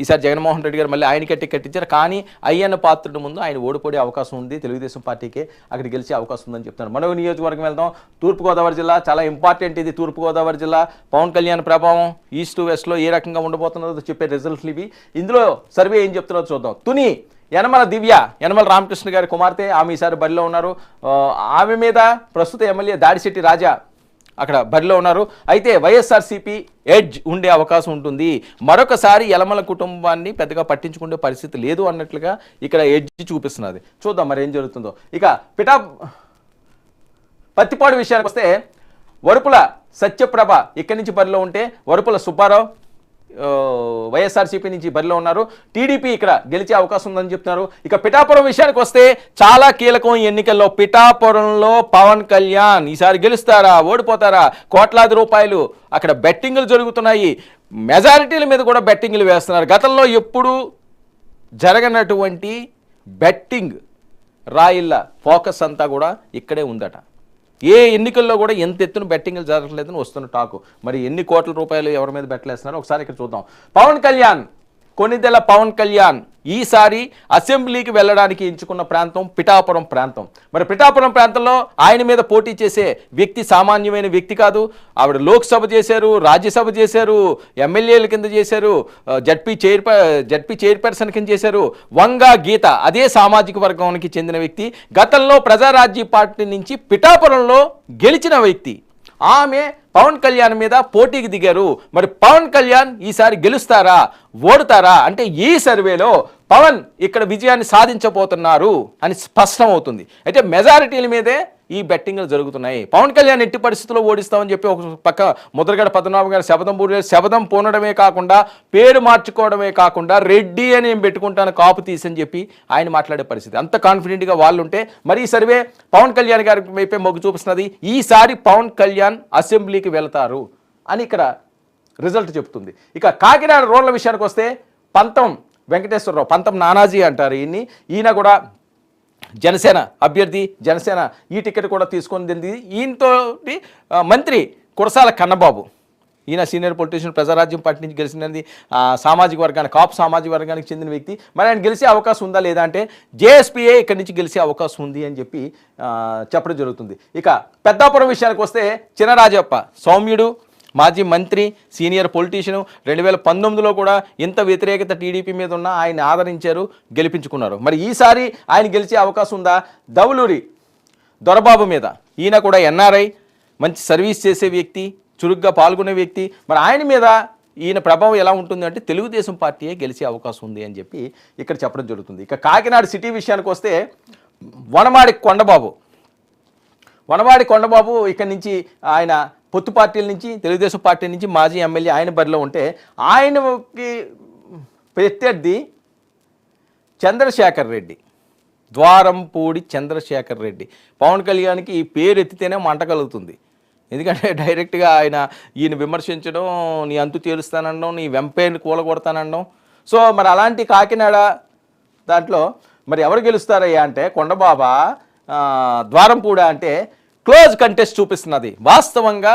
ఈసారి జగన్మోహన్ రెడ్డి గారు మళ్ళీ ఆయనకే టికెట్ ఇచ్చారు. కానీ అయ్యన్న పాత్రుడి ముందు ఆయన ఓడిపోయే అవకాశం ఉంది. తెలుగుదేశం పార్టీకే అక్కడ గెలిచే అవకాశం ఉందని చెప్తున్నారు. మరో నియోజకవర్గం వెళ్దాం. తూర్పుగోదావరి జిల్లా చాలా ఇంపార్టెంట్ ఇది. తూర్పుగోదావరి జిల్లా పవన్ కళ్యాణ్ ప్రభావం ఈస్ట్ వెస్ట్లో ఏ రకంగా ఉండబోతున్నదో చెప్పే రిజల్ట్లు ఇవి. ఇందులో సర్వే ఏం చెప్తున్నారో చూద్దాం. తుని యనమల దివ్య, యనమల రామకృష్ణ గారి కుమార్తె, ఆమె ఈసారి బరిలో ఉన్నారు. ఆమె మీద ప్రస్తుత ఎమ్మెల్యే దాడిశెట్టి రాజా అక్కడ బరిలో ఉన్నారు. అయితే వైఎస్ఆర్సీపీ ఎడ్జ్ ఉండే అవకాశం ఉంటుంది. మరొకసారి యలమల కుటుంబాన్ని పెద్దగా పట్టించుకునే పరిస్థితి లేదు అన్నట్లుగా ఇక్కడ ఎడ్జ్ చూపిస్తున్నది. చూద్దాం మరి ఏం జరుగుతుందో. ఇక పత్తిపాడు విషయానికి వస్తే వరుపుల సత్యప్రభ ఇక్కడి నుంచి బరిలో ఉంటే వరుపుల సుబ్బారావు వైఎస్ఆర్సీపీ నుంచి బరిలో ఉన్నారు. టీడీపీ ఇక్కడ గెలిచే అవకాశం ఉందని చెప్తున్నారు. ఇక పిఠాపురం విషయానికి వస్తే చాలా కీలకం ఎన్నికల్లో. పిఠాపురంలో పవన్ కళ్యాణ్ ఈసారి గెలుస్తారా, ఓడిపోతారా? కోట్లాది రూపాయలు అక్కడ బెట్టింగులు జరుగుతున్నాయి. మెజారిటీల మీద కూడా బెట్టింగులు వేస్తున్నారు. గతంలో ఎప్పుడు జరగనటువంటి బెట్టింగ్ రాయిళ్ళ ఫోకస్ అంతా కూడా ఇక్కడే ఉందట. ఏ ఎన్నికల్లో కూడా ఎంత ఎత్తున బెట్టింగ్లు జరగలేదని వస్తున్న టాకు. మరి ఎన్ని కోట్ల రూపాయలు ఎవరి మీద బెట్టలేస్తున్నారో ఒకసారి ఇక్కడ చూద్దాం. పవన్ కళ్యాణ్, కొన్నిదెల పవన్ కళ్యాణ్ ఈసారి అసెంబ్లీకి వెళ్ళడానికి ఎంచుకున్న ప్రాంతం పిఠాపురం ప్రాంతం. మరి పిఠాపురం ప్రాంతంలో ఆయన మీద పోటీ చేసే వ్యక్తి సామాన్యమైన వ్యక్తి కాదు. ఆవిడ లోక్సభ చేశారు, రాజ్యసభ చేశారు, ఎమ్మెల్యేల కింద చేశారు, జడ్పీ చైర్పర్సన్ కింద చేశారు. వంగా గీత అదే సామాజిక వర్గానికి చెందిన వ్యక్తి. గతంలో ప్రజారాజ్య పార్టీ నుంచి పిఠాపురంలో గెలిచిన వ్యక్తి. ఆమె పవన్ కళ్యాణ్ మీద పోటీకి దిగారు. మరి పవన్ కళ్యాణ్ ఈసారి గెలుస్తారా, ఓడుతారా అంటే ఈ సర్వేలో పవన్ ఇక్కడ విజయాన్ని సాధించబోతున్నారు అని స్పష్టమవుతుంది. అయితే మెజారిటీల మీదే ఈ బెట్టింగ్లు జరుగుతున్నాయి. పవన్ కళ్యాణ్ ఎట్టి పరిస్థితుల్లో ఓడిస్తామని చెప్పి ఒక పక్క ముద్రగడ పద్మనాభం గారు శబదం పూనడమే కాకుండా పేరు మార్చుకోవడమే కాకుండా రెడ్డి అని నేను పెట్టుకుంటాను కాపు తీసని చెప్పి ఆయన మాట్లాడే పరిస్థితి. అంత కాన్ఫిడెంట్గా వాళ్ళు ఉంటే మరి ఈ సర్వే పవన్ కళ్యాణ్ గారి వైపే మొగ్గు చూపిస్తున్నది. ఈసారి పవన్ కళ్యాణ్ అసెంబ్లీకి వెళతారు అని ఇక్కడ రిజల్ట్ చెప్తుంది. ఇక కాకినాడ రోడ్ల విషయానికి వస్తే పంతం వెంకటేశ్వరరావు, పంతం నానాజీ అంటారు ఈయన కూడా జనసేన అభ్యర్థి. జనసేన ఈ టికెట్ కూడా తీసుకొని తింది. ఈయనతో మంత్రి కురసాల కన్నబాబు, ఈయన సీనియర్ పొలిటీషియన్, ప్రజారాజ్యం పార్టీ నుంచి గెలిచినది, సామాజిక వర్గానికి కాపు సామాజిక వర్గానికి చెందిన వ్యక్తి. మరి ఆయన గెలిచే అవకాశం ఉందా లేదా అంటే జేఎస్పీఏ ఇక్కడి నుంచి గెలిచే అవకాశం ఉంది అని చెప్పి చెప్పడం జరుగుతుంది. ఇక పెద్దాపురం విషయానికి వస్తే చినరాజప్ప సౌమ్యుడు, మాజీ మంత్రి, సీనియర్ పొలిటీషియన్. 2019లో కూడా ఇంత వ్యతిరేకత టీడీపీ మీద ఉన్న ఆయన ఆదరించారు, గెలిపించుకున్నారు. మరి ఈసారి ఆయన గెలిచే అవకాశం ఉందా? దౌలూరి దొరబాబు మీద, ఈయన కూడా ఎన్ఆర్ఐ, మంచి సర్వీస్ చేసే వ్యక్తి, చురుగ్గా పాల్గొనే వ్యక్తి. మరి ఆయన మీద ఈయన ప్రభావం ఎలా ఉంటుంది అంటే తెలుగుదేశం పార్టీయే గెలిచే అవకాశం ఉంది అని చెప్పి ఇక్కడ చెప్పడం జరుగుతుంది. ఇక కాకినాడ సిటీ విషయానికి వస్తే వనమాడి కొండబాబు ఇక్కడి నుంచి ఆయన పొత్తు పార్టీల నుంచి తెలుగుదేశం పార్టీ నుంచి మాజీ ఎమ్మెల్యే ఆయన బరిలో ఉంటే ఆయనకి ప్రత్యర్థి చంద్రశేఖర్ రెడ్డి, ద్వారంపూడి చంద్రశేఖర్ రెడ్డి. పవన్ కళ్యాణ్కి ఈ పేరు ఎత్తితేనే మంట కలుగుతుంది. ఎందుకంటే డైరెక్ట్గా ఈయన విమర్శించడం, నీ అంతు తేలుస్తానడం, నీ వెంపేని కూలగొడతానడం. సో మరి అలాంటి కాకినాడ దాంట్లో మరి ఎవరు గెలుస్తారయ్యా అంటే కొండబాబా, ద్వారంపూడ అంటే క్లోజ్ కంటెస్ట్ చూపిస్తున్నది వాస్తవంగా.